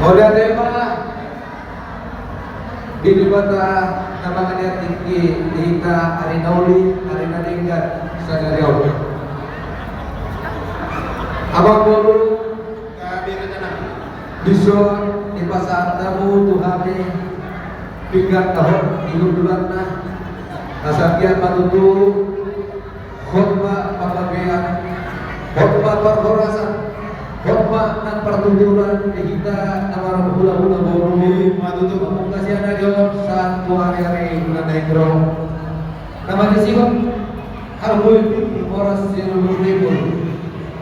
Oleh tema di dibata namangannya tinggi dihita hari nauli hari nadinggat sanariau. Abang guru bisa di pasar tamu tuhami pinggat tahun hidup bulanna asakian matutu khutbah pembagian khutbah perhorasan khutbah dan pertuturan dihita nama hula-hula guru matutu pemungkasian aja satu hari-hari bulan negro nama disikap harus horas yang berbeda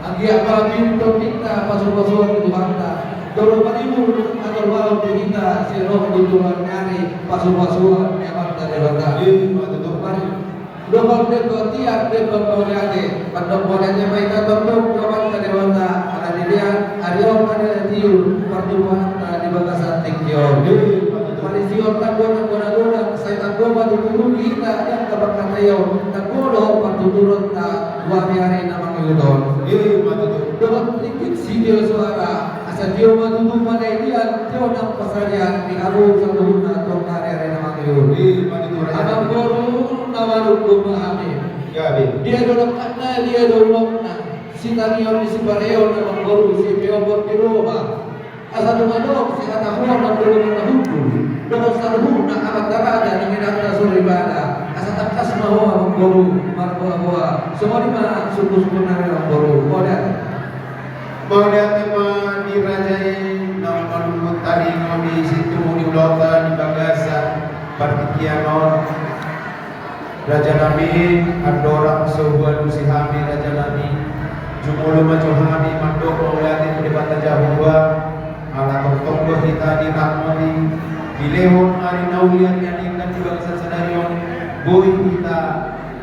Agi apa pintu kita pasur-pasuran itu handa. Doro panimu agar walau kita si roh di Tuhan nyari pasur-pasuran yang dari handa. Itu mari. Doro dekat tiap dekat moliade. Pandang moliade mereka tunduk kawan dari handa. Ada dilihat Aryo ada tiul perjuangan di bagasan tinggion. Mari sior takut guna saya takut batu turun kita yang kebakan tayo. Takut pertuturan tak dua hari nama ngudon. Dapat sedikit video suara asal dia matutu pada dia nang pasarian di abu sanduhna atau karya nama ngudon. Abang guru nama hukum mahami. Dia dolok karena dia dolok si tanion di sibareo nama guru si peobot di rumah. Asal dumadok si katahuan dan dolok hukum. Dolok saruhna amat darada dengan anda suribada. Asal takas mahu abang guru marbuah semua di mana suku-suku nari abang guru. Boleh tema dirajai nama lumut tadi di situ di Ulautan di Bagasan Partikianon Raja Nabi Andorang Sobuan Usihami Raja Nabi Jumulu Majuhami Mandok Maulati Pendebatan Jahua Ala Tonggo Hita di Rahmani Bilehon Ari Naulian yang ingin di Bagasan Senarion Boy Hita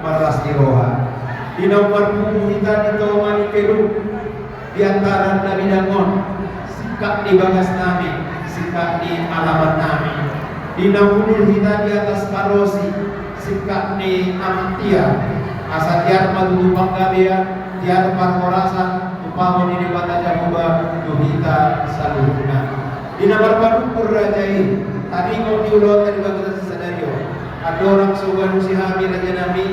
Maras di Roha di nomor Hita di Tomani Peru di antara Nabi Dangon sikap di bagas nami sikap di alamat nami di namunul kita di atas karosi sikap di amatia asa tiar matutu panggabia tiar parkorasan upamon di bata jamuba duhita saluna di nomor padukur rajai tadi mau diulot dari bagas sedario ada orang sogan usihami raja nabi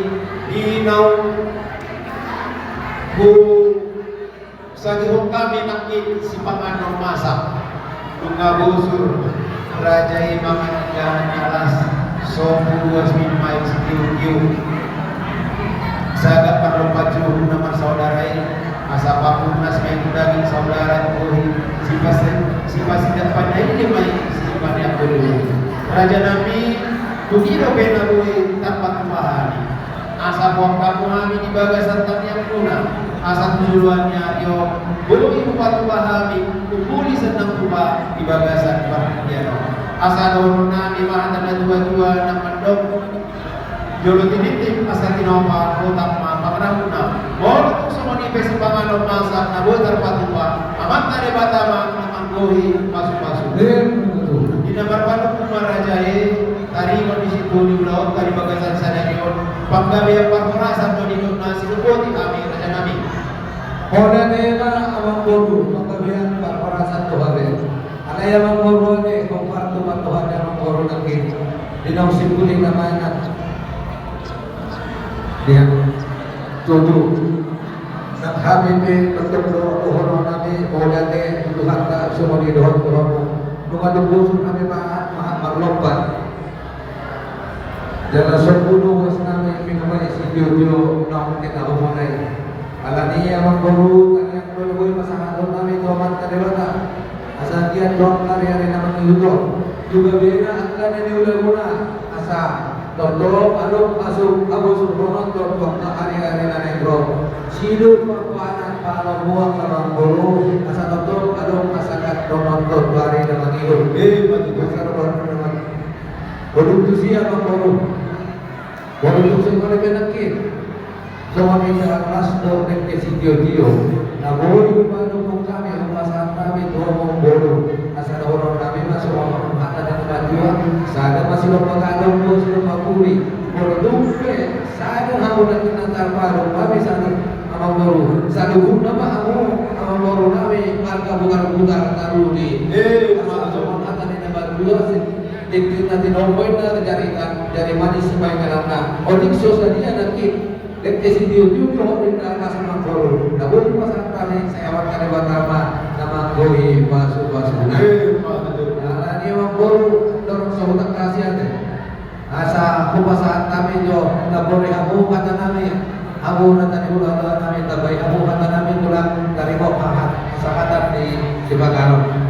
di nau bu Sagihong kami nakit si panganon masak Mengabusur Rajai mangan dan alas Somu 2 minumai sekiu-kiu Sagat parlopaju nama saudarai Asa pakunas main daging saudara Kuhi Sipas tidak pandai dia main Sipas yang dulu Raja Nabi Tukiro benabui tanpa kemahani Asa buang kamu kami di bagasan yang punah asal tujuannya yo belum ibu patu pahami kumpuli senang tuba di bagasan Partikianon asal dono nami mahatan dua nak mandok jolo tinitim asal tinoma kotak ma pangrahuna boleh semua di pesipanganon masak na botar patuba amat tadi batama manggohi pasu-pasu di nomor patu kumarajai tari kondisi di laut tari bagasan Sadarion panggabaya parkorasan di nasi lupoti kami raja kami Koda tema abang guru pembagian perhorasan Tuhan. Ada yang mengguru ni kompar Tuhan yang mengguru lagi di nau simpuling namanya dia tujuh nak habis bentuk doa nabi koda ni Tuhan tak semua di doa Tuhan. Nungan tubuh kami mahat marlompat. Jangan sepuluh wasnami minumai si jojo nau kita humai. Alani yang guru yang berbuat pasangan kami tomat kadewata asal dia dong karya nama yudo juga bina akan ini ulah guna asa toto aduk masuk abu subrono toto karya negro sidu perkuanan para buang orang guru asa toto aduk masakan donon toto hari nama yudo betul besar dengan produk siapa guru produk semua benakit semua kita kelas dan kesijio-jio. Nah, boleh kepada kami pasangan kami dua bodoh. Asal orang kami masuk orang ada dan bajuan. Saya masih lupa kadang masih lupa puli. Produk saya hamu nak nantar baru kami sana amang baru sa dugo na ba amo amang baru namin marka bugar-bugar taruh di asal-asal kata ni naman dua dikit na tinopoy na dari manis sabay karana o dikso sa dia nakit lekte si Dio ko rin na nasa amang baru nabuhin pa sa tali sa awat ka ni Batama na manggohi baso-baso na ni amang baru dorong sa utak kasi ate asa kupasahan namin yo nabori abo kata namin abo na tani ulang namin tabay abo kata namin ulang dari mo kahat sa katat ni Bagaron